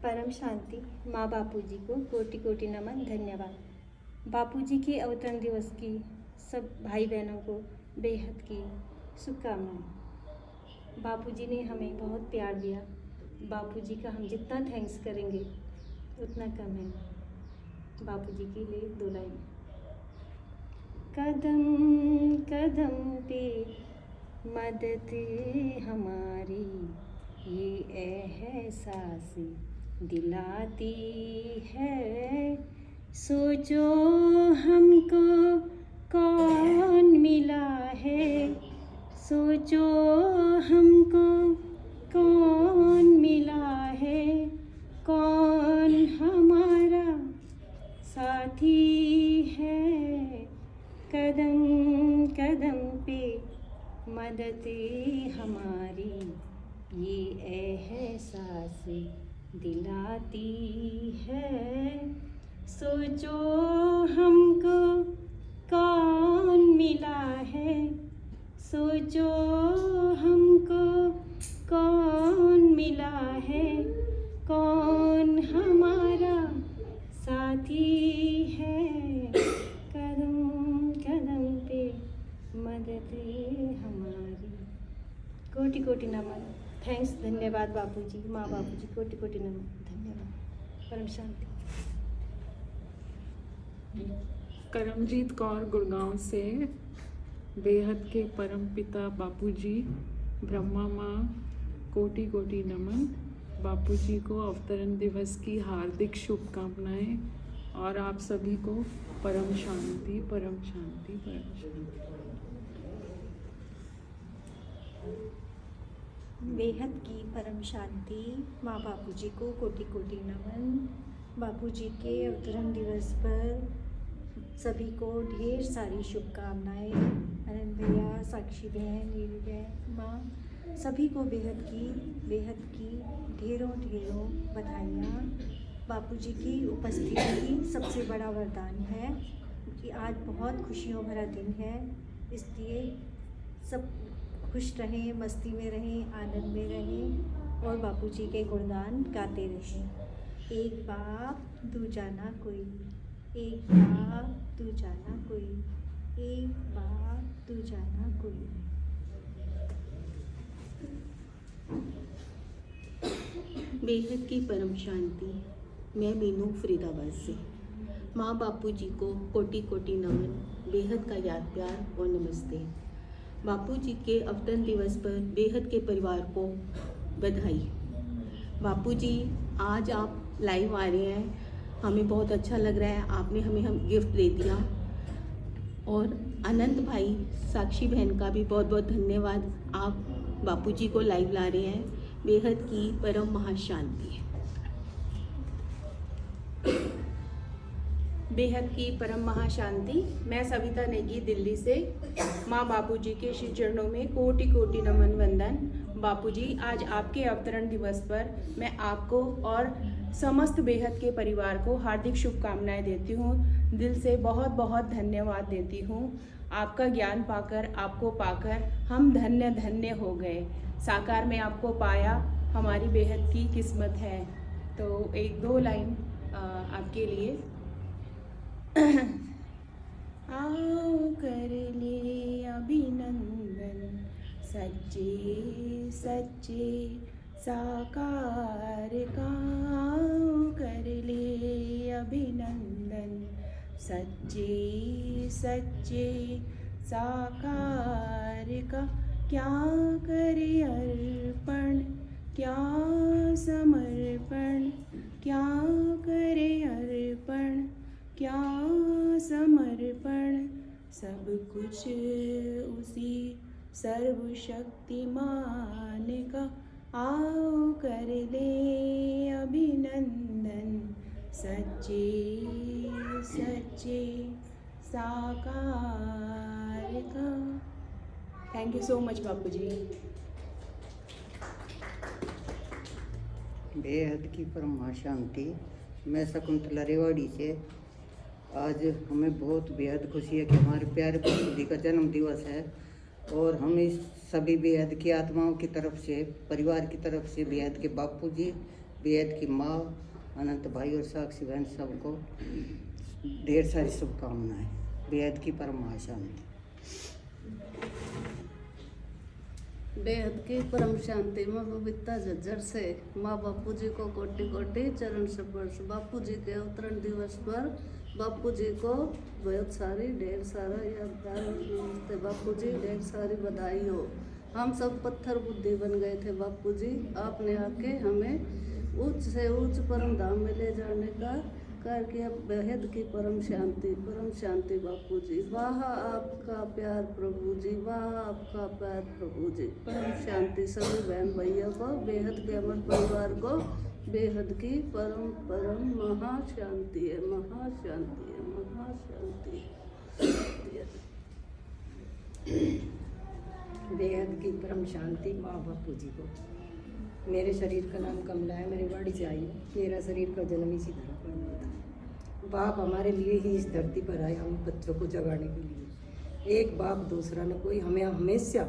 परम शांति माँ बापू जी को कोटि कोटि नमन धन्यवाद। बापू जी के अवतरण दिवस की सब भाई बहनों को बेहद की शुभकामनाएं। बापू जी ने हमें बहुत प्यार दिया। बापू जी का हम जितना थैंक्स करेंगे उतना कम है। बापू जी के लिए 2 लाइन। कदम कदम पे मदद हमारी ये एहसास दिलाती है। सोचो हमको कौन मिला है, सोचो हमको कौन मिला है, कौन हमारा साथी है। कदम कदम पे मदद हमारी ये एहसास दिलाती है। सोचो हमको कौन मिला है, सोचो हमको कौन मिला है, कौन हमारा साथी है। कदम कदम पे मदद हमारी। कोटि कोटि नमन। थैंक्स, धन्यवाद बापू जी, माँ बापू जी, कोटि कोटि नमन, धन्यवाद। परम शांति। करमजीत कौर गुड़गांव से बेहद के परम पिता बापू जी, ब्रह्मा माँ, कोटि कोटि नमन। बापू जी को अवतरण दिवस की हार्दिक शुभकामनाएं और आप सभी को परम शांति, परम शांति, परम शांति। बेहद की परम शांति माँ बापू जी को कोटि कोटि नमन। बापू जी के अवतरण दिवस पर सभी को ढेर सारी शुभकामनाएं। अनंत भैया, साक्षी बहन, नीली बहन, माँ, सभी को बेहद की ढेरों ढेरों बधाइयाँ। बापू जी की उपस्थिति सबसे बड़ा वरदान है कि आज बहुत खुशियों भरा दिन है, इसलिए सब खुश रहें, मस्ती में रहें, आनंद में रहें और बापू जी के गुणगान गाते रहें। एक बाप दूजा ना कोई, एक बाप दूजा ना कोई, एक बाप दूजा ना कोई। बेहद की परम शांति। मैं मीनू फरीदाबाद से। माँ बापू जी को कोटि कोटि नमन, बेहद का याद प्यार और नमस्ते। बापू जी के अवतरण दिवस पर बेहद के परिवार को बधाई। बापू जी, आज आप लाइव आ रहे हैं, हमें बहुत अच्छा लग रहा है। आपने हमें गिफ्ट दे दिया। और अनंत भाई, साक्षी बहन का भी बहुत बहुत धन्यवाद। आप बापू जी को लाइव ला रहे हैं। बेहद की परम महाशांति। बेहद की परम महाशांति। मैं सविता नेगी दिल्ली से। माँ बापू जी के श्री चरणों में कोटि कोटि नमन वंदन। बापू जी, आज आपके अवतरण दिवस पर मैं आपको और समस्त बेहद के परिवार को हार्दिक शुभकामनाएं देती हूँ। दिल से बहुत बहुत धन्यवाद देती हूँ। आपका ज्ञान पाकर, आपको पाकर हम धन्य धन्य हो गए। साकार में आपको पाया, हमारी बेहद की किस्मत है। तो 1-2 लाइन आपके लिए। आओ कर ले अभिनंदन, सच्चे सच्चे साकार का। आओ कर ले अभिनंदन, सच्चे सच्चे साकार का। क्या करे अर्पण, क्या समर्पण, क्या करे अर्पण, क्या समर्पण। सब कुछ उसी सर्वशक्तिमान का। आओ कर ले अभिनंदन, सच्चे सच्चे साकार का। थैंक यू सो मच बापू जी। बेहद की परम शांति। मैं शकुंतला रेवाड़ी से। आज हमें बहुत बेहद खुशी है कि हमारे प्यारे बापू जी का जन्म दिवस है और हम इस सभी बेहद की आत्माओं की तरफ से, परिवार की तरफ से बेहद के बापू जी, बेहद की माँ, अनंत भाई और साक्षी बहन सबको ढेर सारी शुभकामनाएं। बेहद की परम महाशांति। बेहद की परम शांति में बबीता झज्जर से माँ बापू जी को कोटि कोटि चरण स्पर्श। बापू जी के अवतरण दिवस पर बापू जी को बहुत सारी ढेर सारा यादगार नमस्ते। बापू जी ढेर सारी बधाई हो। हम सब पत्थर बुद्धि बन गए थे बापू जी, आपने आके हमें उच्च से उच्च परम धाम में ले जाने का कार्य किया। बेहद की परम शांति बापू जी। वाह आपका प्यार प्रभु जी, वाह आपका प्यार प्रभु जी। परम शांति सभी बहन भैया को, बेहद के अमर परिवार को बेहद की परम महाशांति है, महाशांति है, महाशांति है। बेहद की परम शांति माँ बापू जी को। मेरे शरीर का नाम कमला है, मेरी वाड़ी से आई। मेरा शरीर का जन्म इसी धरा पर हुआ था। बाप हमारे लिए ही इस धरती पर आए, हम बच्चों को जगाने के लिए। एक बाप दूसरा न कोई। हमें हमेशा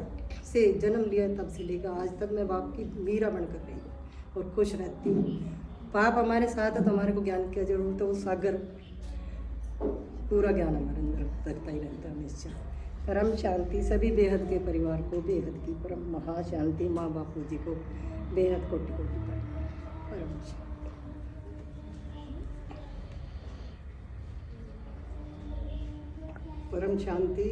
से जन्म लिया तब से लेकर आज तक मैं बाप की मीरा बनकर रही हूँ और खुश रहती हूँ। बाप हमारे साथ है तो हमारे को ज्ञान की जरूरत है। वो सागर पूरा ज्ञान हमारे अंदर रखता ही रहता है हमेशा। परम शांति सभी बेहद के परिवार को, बेहद की परम महाशांति माँ बापू जी को, बेहद कोटि कोटि परम शांति। परम शांति।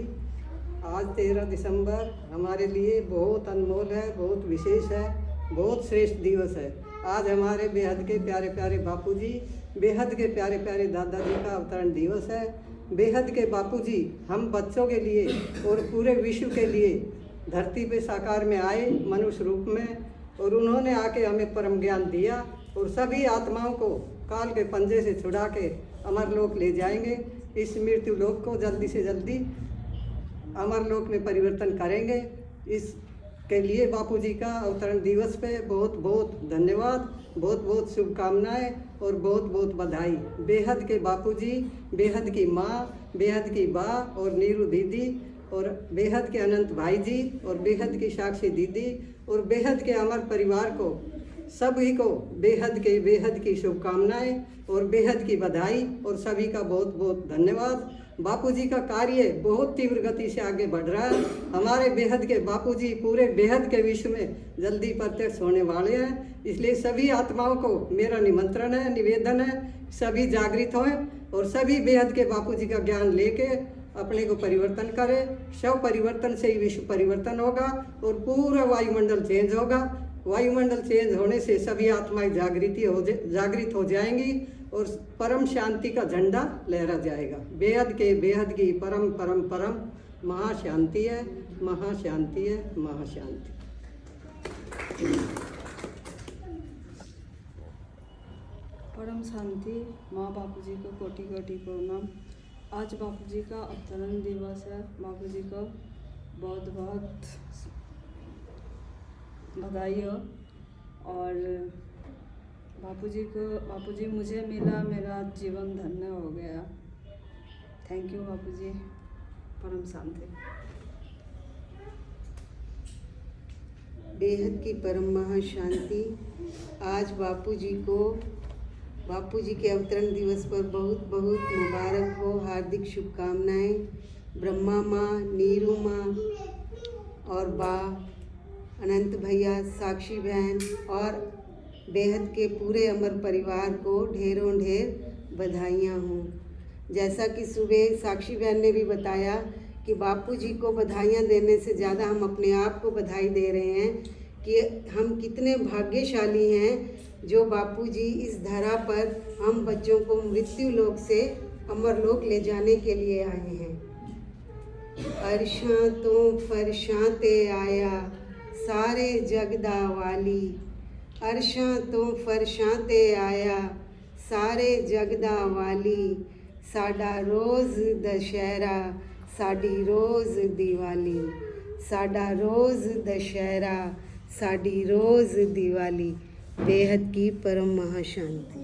आज 13 दिसंबर हमारे लिए बहुत अनमोल है, बहुत विशेष है, बहुत श्रेष्ठ दिवस है। आज हमारे बेहद के प्यारे प्यारे बापूजी, बेहद के प्यारे प्यारे दादाजी का अवतरण दिवस है। बेहद के बापूजी हम बच्चों के लिए और पूरे विश्व के लिए धरती पे साकार में आए मनुष्य रूप में, और उन्होंने आके हमें परम ज्ञान दिया और सभी आत्माओं को काल के पंजे से छुड़ा के अमर लोक ले जाएंगे। इस मृत्यु लोक को जल्दी से जल्दी अमर लोक में परिवर्तन करेंगे। इसके लिए बापूजी का अवतरण दिवस पे बहुत बहुत धन्यवाद, बहुत बहुत शुभकामनाएं और बहुत बहुत बधाई। बेहद के बापूजी, बेहद की माँ, बेहद की बा और नीरू दीदी, और बेहद के अनंत भाई जी, और बेहद की साक्षी दीदी, और बेहद के अमर परिवार को सभी को बेहद की शुभकामनाएं और बेहद की बधाई, और सभी का बहुत बहुत धन्यवाद। बापूजी का कार्य बहुत तीव्र गति से आगे बढ़ रहा है। हमारे बेहद के बापूजी पूरे बेहद के विश्व में जल्दी प्रत्यक्ष होने वाले हैं। इसलिए सभी आत्माओं को मेरा निमंत्रण है, निवेदन है, सभी जागृत हों और सभी बेहद के बापूजी का ज्ञान लेके अपने को परिवर्तन करें। स्व परिवर्तन से ही विश्व परिवर्तन होगा और पूरा वायुमंडल चेंज होगा। वायुमंडल चेंज होने से सभी आत्माएं जागृत हो जाएंगी और परम शांति का झंडा लहरा जाएगा। बेहद की परम परम परम महाशांति है, महाशांति है, महाशांति। परम शांति माँ बापू जी को कोटि कोटि प्रणाम। आज बापू जी का अवतरण दिवस है। बापू जी को बहुत बहुत बधाई हो। और बापू जी मुझे मिला, मेरा जीवन धन्य हो गया। थैंक यू बापू जी। परम शांति। बेहद की परम महाशांति। आज बापू जी के अवतरण दिवस पर बहुत बहुत मुबारक हो, हार्दिक शुभकामनाएं। ब्रह्मा माँ, नीरू माँ और बा, अनंत भैया, साक्षी बहन और बेहद के पूरे अमर परिवार को ढेरों ढेर बधाइयाँ हों। जैसा कि सुबह साक्षी बहन ने भी बताया कि बापू जी को बधाइयाँ देने से ज़्यादा हम अपने आप को बधाई दे रहे हैं कि हम कितने भाग्यशाली हैं जो बापू जी इस धरा पर हम बच्चों को मृत्यु लोक से अमर लोक ले जाने के लिए आए हैं। अरशां तो फरशां ते आया सारे जगदा वाली। अरशां तो फरशां ते आया सारे जगदा वाली। साडा रोज़ दशहरा साडी रोज़ दिवाली। साडा रोज़ दशहरा साडी रोज़ दिवाली। बेहद की परम महाशांति।